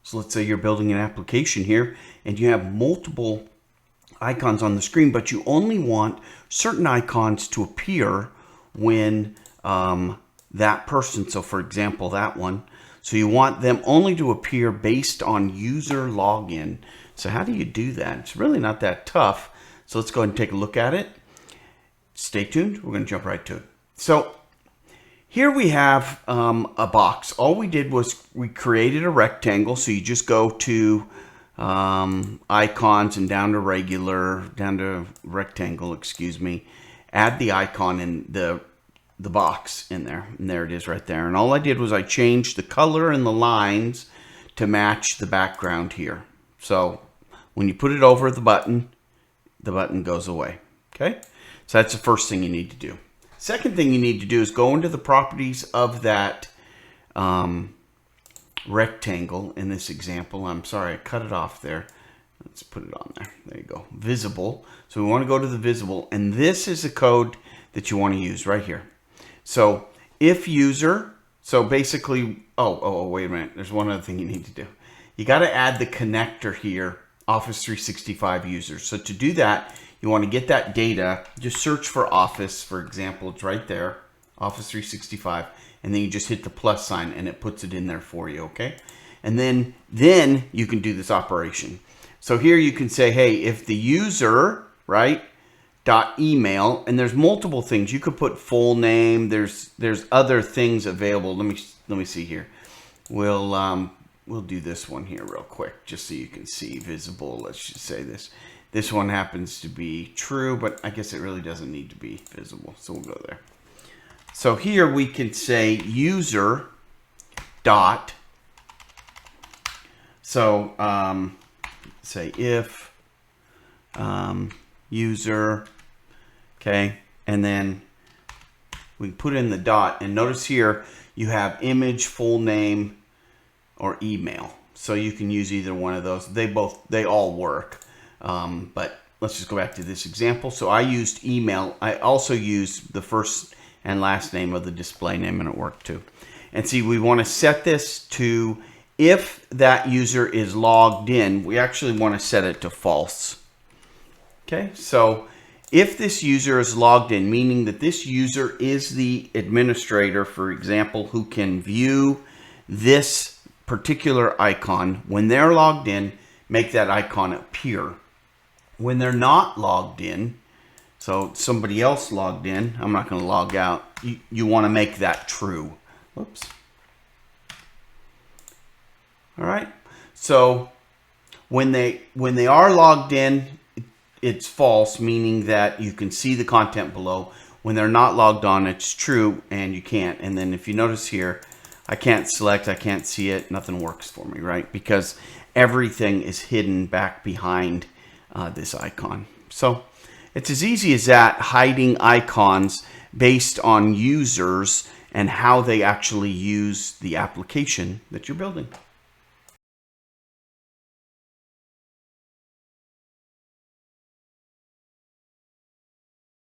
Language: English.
So let's say you're building an application here and you have multiple icons on the screen, but you only want certain icons to appear when that person, so for example, that one, so you want them only to appear based on user login. So how do you do that? It's really not that tough. So let's go ahead and take a look at it. Stay tuned. We're going to jump right to it. So here we have a box. All we did was we created a rectangle. So you just go to icons and down to rectangle, excuse me. Add the icon in the box in there. And there it is right there. And all I did was I changed the color and the lines to match the background here. So when you put it over the button goes away. Okay? So that's the first thing you need to do. Second thing you need to do is go into the properties of that rectangle in this example. I'm sorry, I cut it off there. Let's put it on there. There you go. Visible. So we want to go to the visible, and this is the code that you want to use right here. So if user, so basically, wait a minute. There's one other thing you need to do. You got to add the connector here, Office 365 users. So to do that, you want to get that data, just search for Office, for example, it's right there, Office 365, and then you just hit the plus sign and it puts it in there for you, okay? And then you can do this operation. So here you can say, hey, if the user, right, .email, and there's multiple things. You could put full name, there's other things available. Let me see here. We'll do this one here real quick, just so you can see visible. Let's just say this. This one happens to be true, but I guess it really doesn't need to be visible. So we'll go there. So here we can say user dot. So say if user, okay, and then we put in the dot, and notice here you have image, full name, or email. So you can use either one of those. They all work. But let's just go back to this example. So I used email. I also used the first and last name of the display name, and it worked too. And see, we want to set this to, if that user is logged in, we actually want to set it to false. Okay, so if this user is logged in, meaning that this user is the administrator, for example, who can view this particular icon, when they're logged in, make that icon appear. When they're not logged in, so somebody else logged in, I'm not going to log out, you want to make that true. Whoops. All right. So when they are logged in, it's false, meaning that you can see the content below. When they're not logged on, it's true, and you can't. And then if you notice here, I can't select, I can't see it, nothing works for me, right? Because everything is hidden back behind this icon. So it's as easy as that, hiding icons based on users and how they actually use the application that you're building.